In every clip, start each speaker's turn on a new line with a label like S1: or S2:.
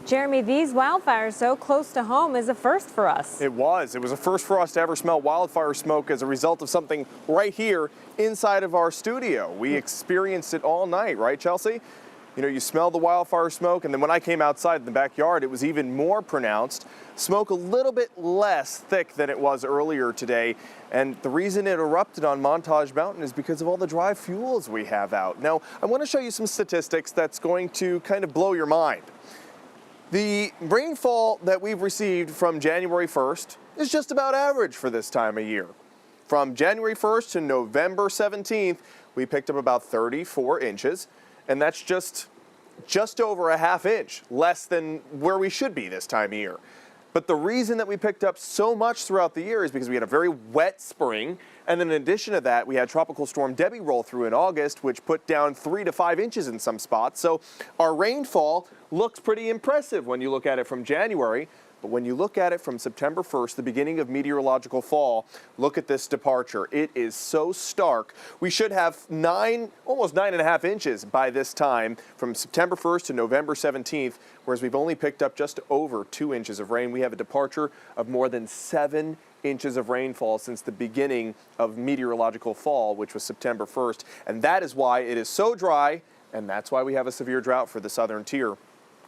S1: Jeremy, these wildfires so close to home is a first for us.
S2: It was a first for us to ever smell wildfire smoke as a result of something right here inside of our studio. We experienced it all night, right, Chelsea? You know, you smell the wildfire smoke, and then when I came outside in the backyard, it was even more pronounced. Smoke a little bit less thick than it was earlier today, and the reason it erupted on Montage Mountain is because of all the dry fuels we have out. Now, I want to show you some statistics that's going to kind of blow your mind. The rainfall that we've received from January 1st is just about average for this time of year. From January 1st to November 17th, we picked up about 34 inches. And that's just over a half inch, less than where we should be this time of year. But the reason that we picked up so much throughout the year is because we had a very wet spring. And then in addition to that, we had Tropical Storm Debbie roll through in August, which put down 3 to 5 inches in some spots. So our rainfall looks pretty impressive when you look at it from January. But when you look at it from September 1st, the beginning of meteorological fall, look at this departure. It is so stark. We should have almost 9.5 inches by this time from September 1st to November 17th, whereas we've only picked up just over 2 inches of rain. We have a departure of more than 7 inches of rainfall since the beginning of meteorological fall, which was September 1st. And that is why it is so dry, and that's why we have a severe drought for the southern tier,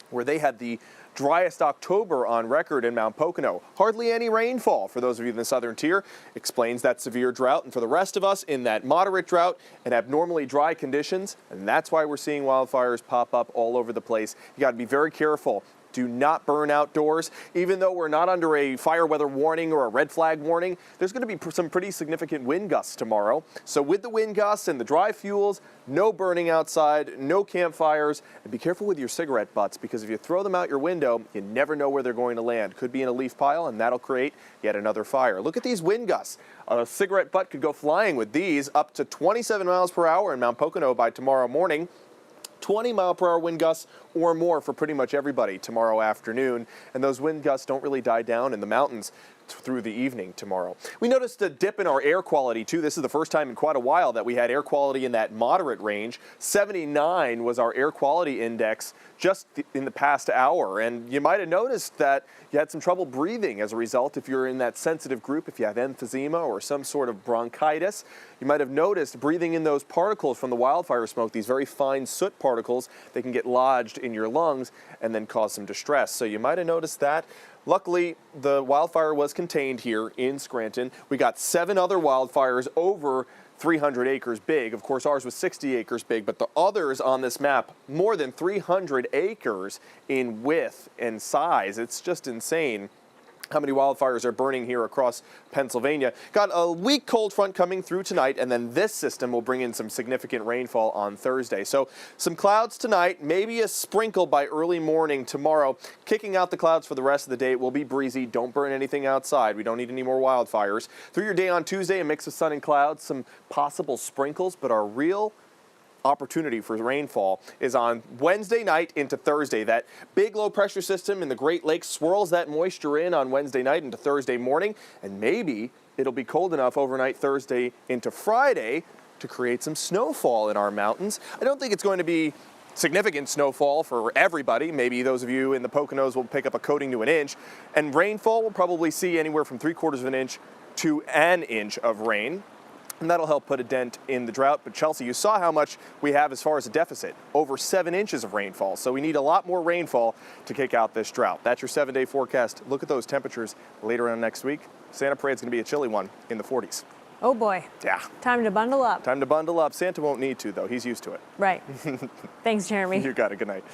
S2: where they had the driest October on record in Mount Pocono. Hardly any rainfall for those of you in the southern tier. Explains that severe drought. And for the rest of us in that moderate drought and abnormally dry conditions, and that's why we're seeing wildfires pop up all over the place. You got to be very careful. Do not burn outdoors. Even though we're not under a fire weather warning or a red flag warning, there's going to be some pretty significant wind gusts tomorrow. So with the wind gusts and the dry fuels, no burning outside, no campfires, and be careful with your cigarette butts, because if you throw them out your window, you never know where they're going to land. Could be in a leaf pile, and that'll create yet another fire. Look at these wind gusts. A cigarette butt could go flying with these up to 27 miles per hour in Mount Pocono by tomorrow morning. 20-mile-per-hour wind gusts or more for pretty much everybody tomorrow afternoon. And those wind gusts don't really die down in the mountains through the evening tomorrow. We noticed a dip in our air quality, too. This is the first time in quite a while that we had air quality in that moderate range. 79 was our air quality index just in the past hour. And you might have noticed that you had some trouble breathing as a result. If you're in that sensitive group, if you have emphysema or some sort of bronchitis, you might have noticed breathing in those particles from the wildfire smoke, these very fine soot particles, they can get lodged in your lungs and then cause some distress. So you might have noticed that. Luckily, the wildfire was contained here in Scranton. We got 7 other wildfires over 300 acres big. Of course, ours was 60 acres big, but the others on this map, more than 300 acres in width and size. It's just insane how many wildfires are burning here across Pennsylvania. Got a weak cold front coming through tonight, and then this system will bring in some significant rainfall on Thursday. So some clouds tonight, maybe a sprinkle by early morning tomorrow. Kicking out the clouds for the rest of the day. It will be breezy. Don't burn anything outside. We don't need any more wildfires. Through your day on Tuesday, a mix of sun and clouds, some possible sprinkles, but our real opportunity for rainfall is on Wednesday night into Thursday. That big low pressure system in the Great Lakes swirls that moisture in on Wednesday night into Thursday morning, and maybe it'll be cold enough overnight Thursday into Friday to create some snowfall in our mountains. I don't think it's going to be significant snowfall for everybody. Maybe those of you in the Poconos will pick up a coating to an inch, and rainfall will probably see anywhere from 3/4 of an inch to an inch of rain. And that'll help put a dent in the drought. But Chelsea, you saw how much we have as far as a deficit, over 7 inches of rainfall. So we need a lot more rainfall to kick out this drought. That's your 7-day forecast. Look at those temperatures later on next week. Santa Parade's going to be a chilly one in the 40s.
S1: Oh boy.
S2: Yeah.
S1: Time to bundle up.
S2: Time to bundle up. Santa won't need to, though. He's used to it.
S1: Right. Thanks, Jeremy.
S2: You got it. Good night.